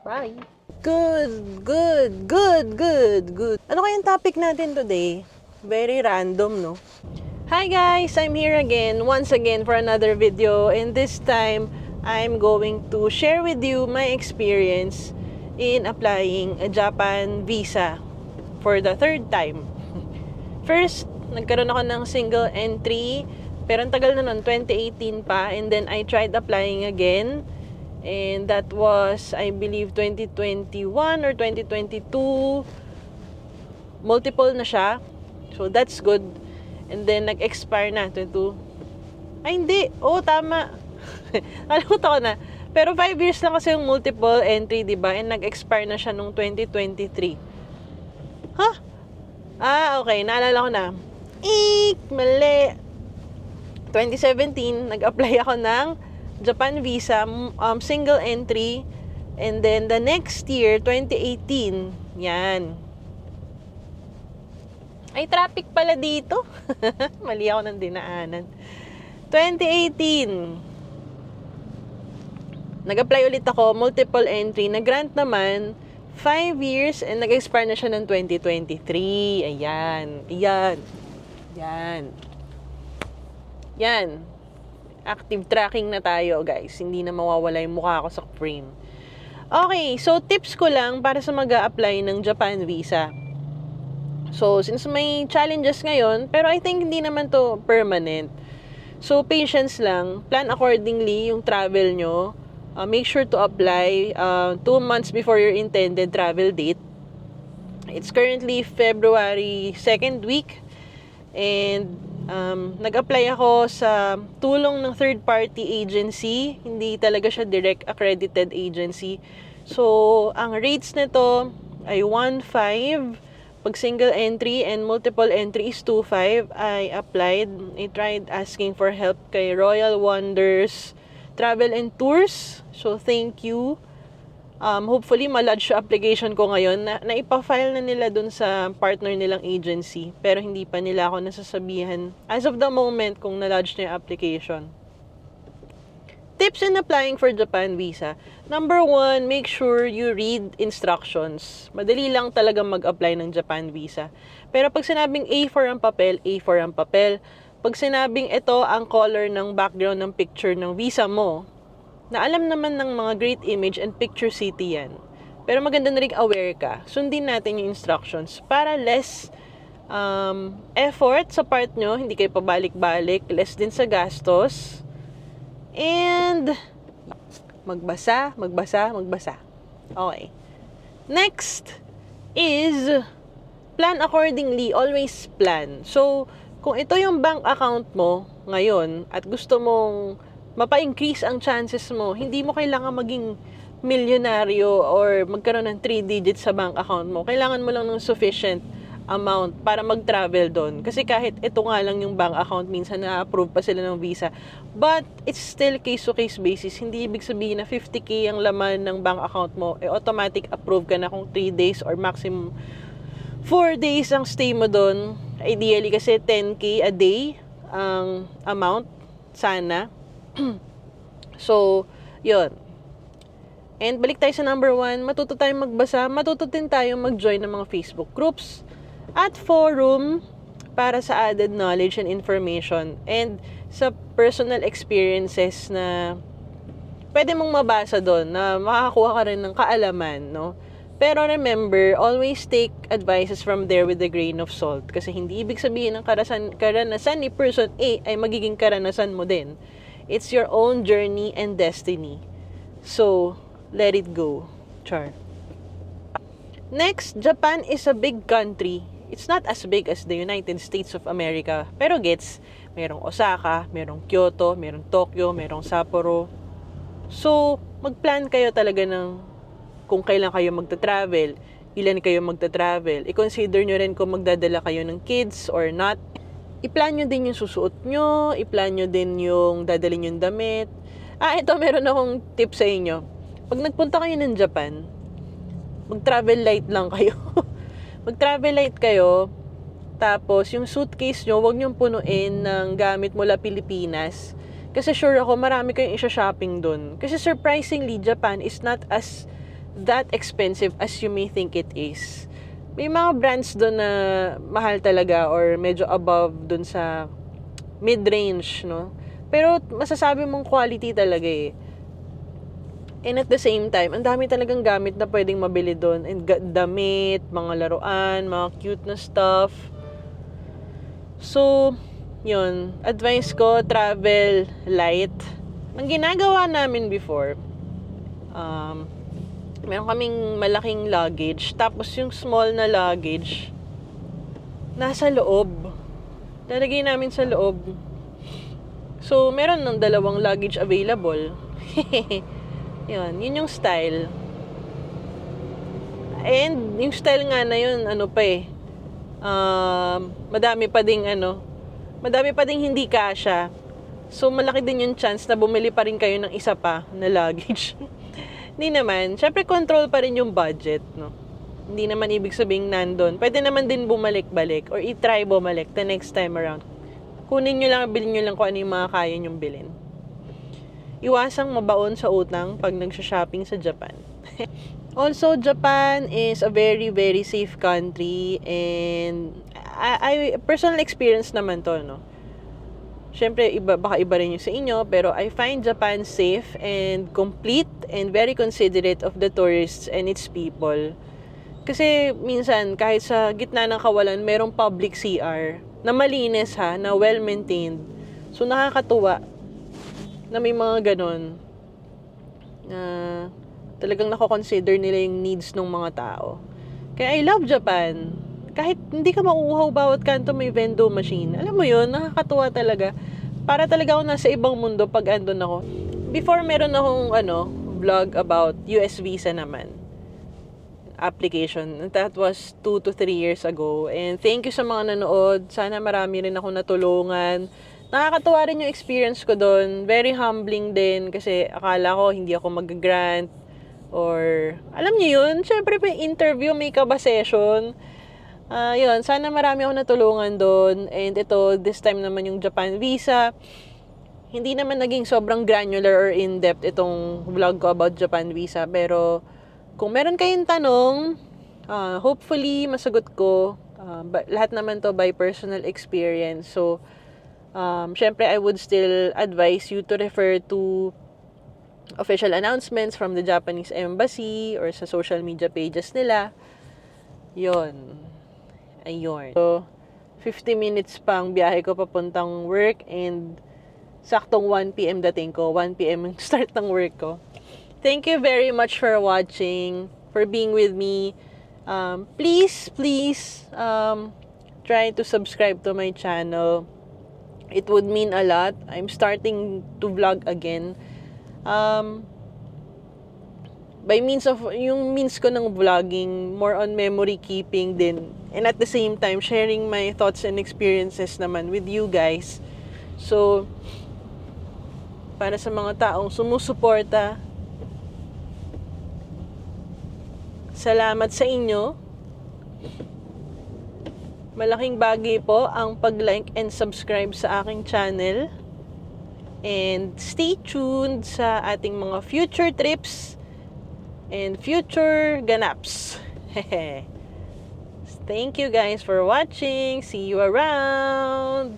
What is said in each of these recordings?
Bye. Good. Ano kayang topic natin today? Very random, no? Hi guys, I'm here again, once again for another video, and this time I'm going to share with you my experience in applying a Japan visa for the third time. First, nagkaroon ako ng single entry, pero ang tagal na nun, 2018 pa, and then I tried applying again, and that was, I believe, 2021 or 2022. Multiple na siya, so that's good. And then, nag-expire na, 22. Ay, hindi. Oo, tama. Nakalimutan ko na. Pero 5 years lang kasi yung multiple entry, diba? And nag-expire na siya nung 2023. Huh? Okay. Naalala ko na. Mali. 2017, nag-apply ako ng Japan visa, single entry. And then, the next year, 2018, yan. Ay, traffic pala dito. Mali ako ng dinaanan. 2018. Nag-apply ulit ako, multiple entry. Nag-grant naman, 5 years, and nag-expire na siya ng 2023. Yan. Active tracking na tayo, guys. Hindi na mawawala yung mukha ko sa frame. Okay, so tips ko lang para sa mag-a-apply ng Japan visa. So, since may challenges ngayon, pero I think hindi naman to permanent. So, patience lang. Plan accordingly yung travel nyo. Make sure to apply 2 months before your intended travel date. It's currently February 2nd week. And nag-apply ako sa tulong ng third-party agency. Hindi talaga siya direct accredited agency. So, ang rates nito ay 1.5. Pag single entry and multiple entry is 2.5. I applied. I tried asking for help kay Royal Wonders Travel and Tours. So, thank you. Hopefully, ma-lodge yung application ko ngayon. Naipa-file na nila dun sa partner nilang agency. Pero hindi pa nila ako nasasabihan as of the moment kung na-lodge na yung application. Tips in applying for Japan visa. Number 1, make sure you read instructions. Madali lang talaga mag-apply ng Japan visa. Pero pag sinabing A4 ang papel, A4 ang papel. Pag sinabing ito ang color ng background ng picture ng visa mo, na alam naman ng mga great image and picture city yan. Pero maganda na rin aware ka. Sundin natin yung instructions para less effort sa part nyo, hindi kayo pabalik-balik, less din sa gastos. And magbasa. Okay. Next is plan accordingly. Always plan. So, kung ito yung bank account mo ngayon at gusto mong mapa-increase ang chances mo, hindi mo kailangan maging milyonaryo or magkaroon ng 3 digits sa bank account mo. Kailangan mo lang ng sufficient amount para mag-travel doon. Kasi kahit ito nga lang yung bank account, minsan na-approve pa sila ng visa. But it's still case-to-case basis. Hindi ibig sabihin na 50k ang laman ng bank account mo, automatic approve ka na kung 3 days or maximum 4 days ang stay mo doon. Ideally kasi 10k a day ang amount. Sana. So, yun. And balik tayo sa number 1, matuto tayong magbasa, matuto din tayong mag-join ng mga Facebook groups at forum para sa added knowledge and information and sa personal experiences na pwede mong mabasa doon na makakakuha ka rin ng kaalaman, no? Pero remember, always take advices from there with a grain of salt. Kasi hindi ibig sabihin ng karanasan ni person A ay magiging karanasan mo din. It's your own journey and destiny. So, let it go. Char. Next, Japan is a big country. It's not as big as the United States of America. Pero gets, merong Osaka, merong Kyoto, merong Tokyo, merong Sapporo. So, mag-plan kayo talaga ng kung kailan kayo magta-travel, ilan kayo magta-travel. I-consider nyo rin kung magdadala kayo ng kids or not. I-plan nyo din yung susuot nyo, i-plan nyo din yung dadalhin yung damit. Ito, meron akong tip sa inyo. Pag nagpunta kayo ng Japan, mag-travel light lang kayo. Mag-travel light kayo, Tapos, yung suitcase nyo, huwag nyong punuin ng gamit mula Pilipinas. Kasi sure ako, marami kayong isha-shopping dun. Kasi surprisingly, Japan is not as that expensive as you may think it is. May mga brands dun na mahal talaga or medyo above dun sa mid-range, no? Pero masasabi mong quality talaga eh. And at the same time, ang dami talagang gamit na pwedeng mabili doon. And damit, mga laruan, mga cute na stuff. So, yun. Advice ko, travel light. Ang ginagawa namin before, meron kaming malaking luggage. Tapos yung small na luggage, nasa loob. Lalagay namin sa loob. So, meron ng dalawang luggage available. Yun yung style. And yung style nga na yun, madami pa ding hindi kasya. So, malaki din yung chance na bumili pa rin kayo ng isa pa na luggage. Hindi naman. Syempre, control pa rin yung budget, no? Hindi naman ibig sabing nandun. Pwede naman din bumalik-balik or i-try bumalik the next time around. Kunin nyo lang, bilhin nyo lang kung ano yung mga kaya nyong bilhin. Iwasang mabaon sa utang pag nagsha-shopping sa Japan. Also, Japan is a very, very safe country and I personal experience naman to, no? Siyempre, baka iba rin yung sa inyo, pero I find Japan safe and complete and very considerate of the tourists and its people. Kasi minsan, kahit sa gitna ng kawalan, merong public CR na malinis ha, na well-maintained. So, nakakatuwa na may mga ganon na talagang nako-consider nila yung needs ng mga tao. Kaya I love Japan. Kahit hindi ka mauuhaw bawat kanto may vending machine. Alam mo yun, nakakatuwa talaga. Para talaga ako nasa ibang mundo pag andun ako. Before meron akong vlog about US visa naman. Application. That was 2 to 3 years ago. And thank you sa mga nanood. Sana marami rin ako natulungan. Nakakatuwa rin yung experience ko doon. Very humbling din kasi akala ko hindi ako mag-grant or alam niyo yun, syempre may interview, may kaba session. Yun, sana marami ako natulungan doon. And ito, this time naman yung Japan visa. Hindi naman naging sobrang granular or in-depth itong vlog ko about Japan visa. Pero kung meron kayong tanong, hopefully masagot ko. Lahat naman to by personal experience. So, syempre, I would still advise you to refer to official announcements from the Japanese embassy or sa social media pages nila. Yon. Ayun. So, 50 minutes pang biyahe ko papuntang work and saktong 1 p.m. dating ko. 1 p.m. yung start ng work ko. Thank you very much for watching, for being with me. Please, try to subscribe to my channel. It would mean a lot. I'm starting to vlog again. By means of, yung means ko ng vlogging, more on memory keeping din. And at the same time, sharing my thoughts and experiences naman with you guys. So, para sa mga taong sumusuporta, salamat sa inyo. Malaking bagay po ang pag-like and subscribe sa aking channel. And stay tuned sa ating mga future trips and future ganaps. Thank you guys for watching. See you around.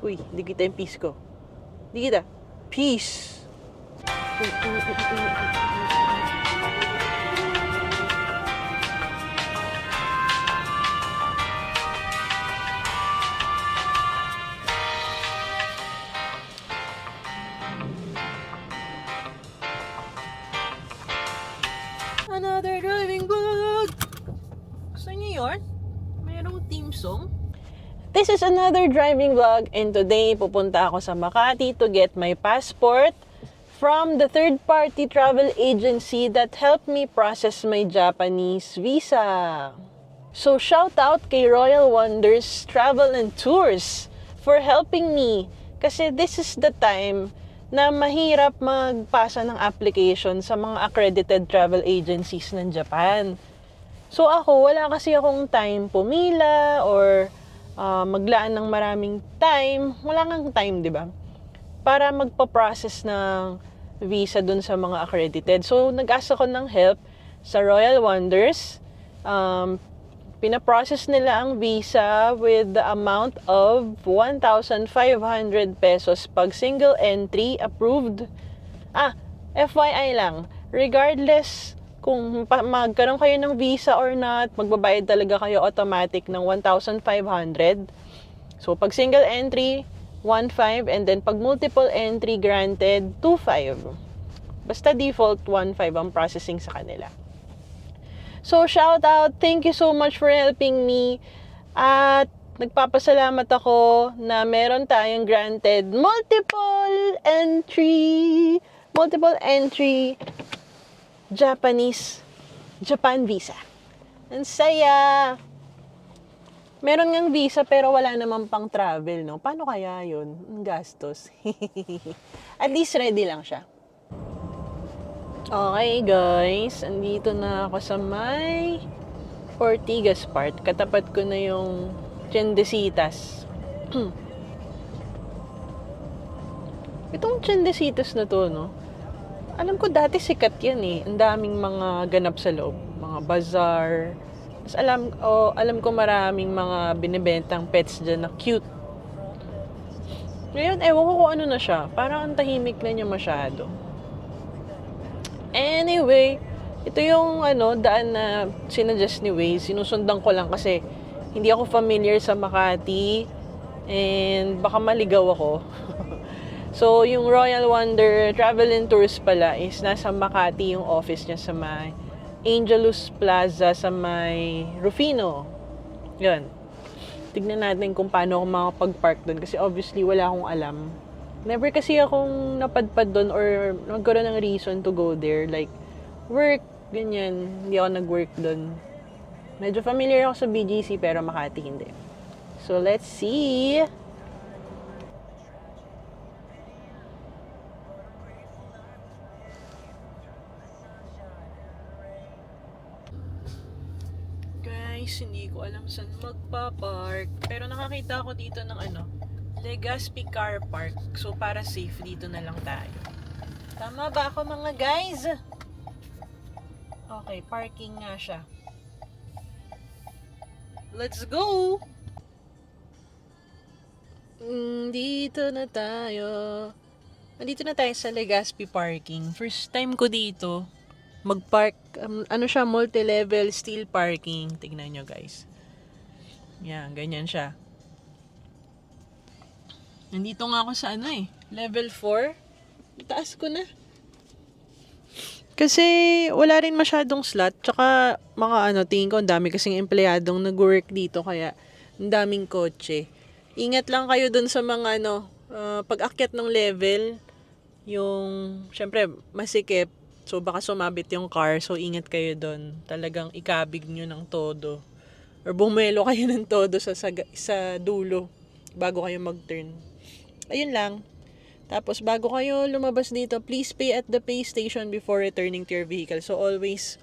Uy, hindi kita yung peace ko. Hindi kita. Peace. Another driving vlog. Gusto niyo yun? Mayroong theme song. This is another driving vlog and today pupunta ako sa Makati to get my passport from the third-party travel agency that helped me process my Japanese visa. So shout out kay Royal Wonders Travel and Tours for helping me kasi this is the time na mahirap magpasa ng application sa mga accredited travel agencies ng Japan. So ako, wala kasi akong time pumila or maglaan ng maraming time. Wala ngang time, di ba? Para magpa-process ng visa dun sa mga accredited. So, nag-ask ako ng help sa Royal Wonders. Pina-process nila ang visa with the amount of 1,500 pesos pag single entry approved. FYI lang, regardless kung magkaroon kayo ng visa or not, magbabayad talaga kayo automatic ng 1,500. So, pag single entry, 1,500, and then pag multiple entry granted, 2,500. Basta default, 1,500 ang processing sa kanila. So, shout out, thank you so much for helping me. At nagpapasalamat ako na meron tayong granted multiple entry Japan visa. Ang saya! Meron ngang visa pero wala naman pang travel, no? Paano kaya yun? Ang gastos. At least ready lang siya. Okay, guys. Andito na ako sa may Ortigas part. Katapat ko na yung Tiendesitas. Itong Tiendesitas na to, no? Alam ko dati sikat yan eh. Ang daming mga ganap sa loob. Mga bazaar. Tapos alam ko maraming mga binibentang pets dyan na cute. Ngayon, ewan ko kung ano na siya. Parang ang tahimik na niya masyado. Anyway, ito yung daan na sinuggest ni Waze. Sinusundan ko lang kasi hindi ako familiar sa Makati. And baka maligaw ako. So, yung Royal Wonder Travel and Tours pala is nasa Makati yung office niya sa may Angelus Plaza sa may Rufino. Yun. Tignan natin kung paano ako makapag-park doon kasi obviously wala akong alam. Never kasi akong napadpad doon or nagkaroon ng reason to go there. Like, work, ganyan. Hindi ako nag-work doon. Medyo familiar ako sa BGC pero Makati hindi. So, let's see. Hindi ko alam saan magpa-park. Pero nakakita ako dito ng Legazpi Car Park. So, para safe, dito na lang tayo. Tama ba ako mga guys? Okay, parking nga siya. Let's go! Dito na tayo. Nandito na tayo sa Legazpi Parking. First time ko dito mag-park, siya, multi-level steel parking. Tignan nyo, guys. Yan, ganyan siya. Nandito nga ako sa level 4. Taas ko na. Kasi, wala rin masyadong slot. Tsaka, mga tingin ko, ang dami kasing empleyadong nag-work dito. Kaya, ang daming kotse. Ingat lang kayo dun sa mga, pag-akyat ng level. Yung, syempre, masikip. So, baka sumabit yung car. So, ingat kayo doon. Talagang ikabig nyo ng todo. Or bumelo kayo ng todo sa dulo bago kayo mag-turn. Ayun lang. Tapos, bago kayo lumabas dito, please pay at the pay station before returning to your vehicle. So, always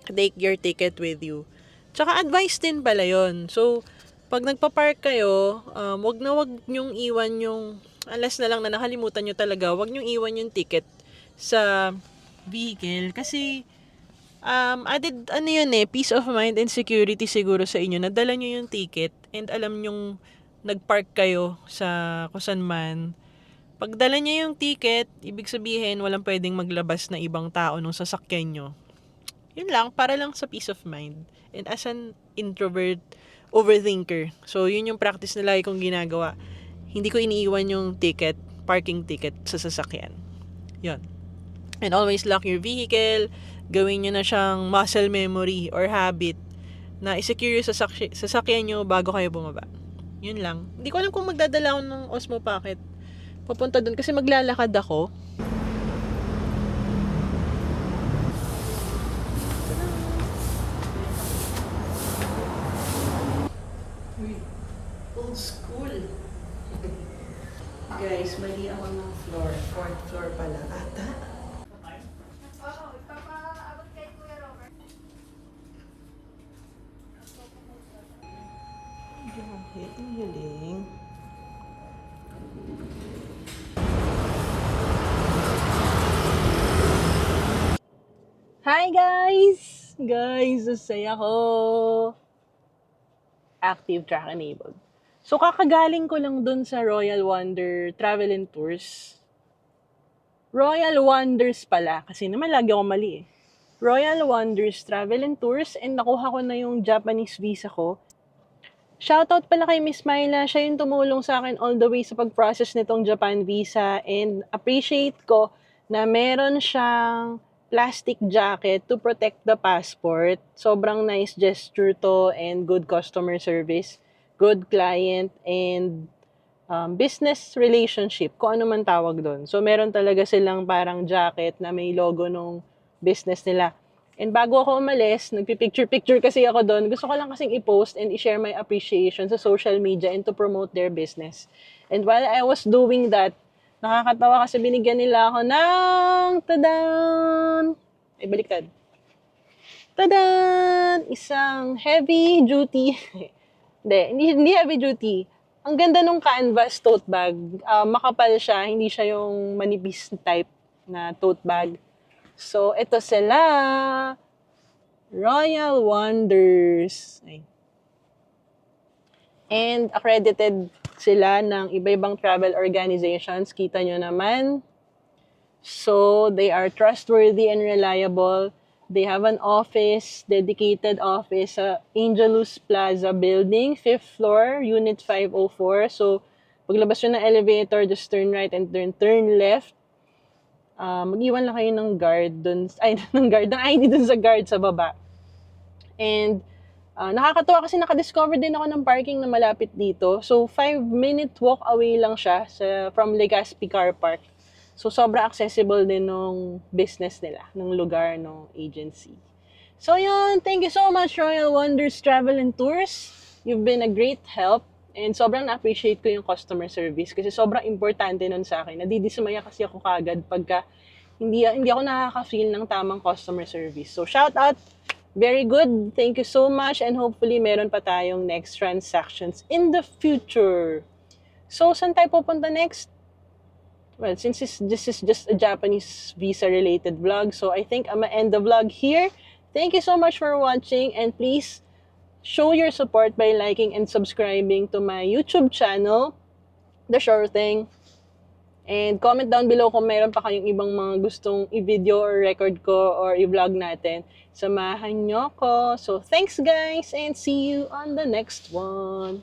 take your ticket with you. Tsaka, advice din pala yun. So, pag nagpa-park kayo, wag nyong iwan yung, unless na lang na nakalimutan nyo talaga, wag nyong iwan yung ticket sa vehicle kasi added peace of mind and security siguro sa inyo. Nadala nyo yung ticket and alam nyong nagpark kayo sa kusan man. Pag dala nyo yung ticket, ibig sabihin walang pwedeng maglabas na ibang tao nung sasakyan nyo. Yun lang, para lang sa peace of mind. And as an introvert, overthinker. So, yun yung practice na lagi kong ginagawa. Hindi ko iniiwan yung ticket, parking ticket sa sasakyan. Yun. And always lock your vehicle. Gawin nyo na siyang muscle memory or habit na i-secure yung sasakyan nyo bago kayo bumaba. Yun lang. Hindi ko alam kung magdadala ako ng Osmo Pocket papunta dun kasi maglalakad ako. Old school. Guys, mali ako ng floor. 4th floor pala ata. Okay, ang galing. Hi guys! Guys, saya ko. Active track enabled. So kakagaling ko lang dun sa Royal Wonder Travel and Tours. Royal Wonders pala, kasi naman lagi ako mali eh. Royal Wonders Travel and Tours, and nakuha ko na yung Japanese visa ko. Shoutout pala kay Miss Myla, siya yung tumulong sa akin all the way sa pag-process nitong Japan visa, and appreciate ko na meron siyang plastic jacket to protect the passport. Sobrang nice gesture to, and good customer service, good client, and business relationship, kung ano man tawag doon. So, meron talaga silang parang jacket na may logo nung business nila. And bago ako umalis, nagpipicture-picture kasi ako doon. Gusto ko lang kasing i-post and i-share my appreciation sa social media and to promote their business. And while I was doing that, nakakatawa kasi binigyan nila ako ng tadan! Ay, baliktad. Tadan! Isang heavy duty. hindi heavy duty. Ang ganda nung canvas tote bag. Makapal siya, hindi siya yung manipis type na tote bag. So, ito sila. Royal Wonders. Ay. And accredited sila ng iba-ibang travel organizations. Kita nyo naman. So, they are trustworthy and reliable. They have an office, dedicated office sa Angelus Plaza Building, 5th floor, Unit 504. So, paglabas nyo ng elevator, just turn right and turn left. Mag-iwan lang kayo ng guard dun, ng ID dun sa guard sa baba. And, nakakatuwa kasi nakadiscover din ako ng parking na malapit dito. So, 5-minute walk away lang siya from Legazpi Car Park. So, sobra accessible din nung business nila, nung lugar, nung agency. So, yun. Thank you so much, Royal Wonders Travel and Tours. You've been a great help. And sobrang na-appreciate ko yung customer service kasi sobrang importante nun sa akin. Nadidismaya kasi ako kagad pagka hindi ako nakaka-feel ng tamang customer service. So, shout out. Very good. Thank you so much. And hopefully, meron pa tayong next transactions in the future. So, saan tayo pupunta next? Well, since this is just a Japanese visa-related vlog, so I think I'm gonna end the vlog here. Thank you so much for watching, and please show your support by liking and subscribing to my YouTube channel, The Sure Thing. And comment down below kung mayroon pa kayong ibang mga gustong i-video or record ko or i-vlog natin. Samahan nyo ko. So, thanks guys, and see you on the next one.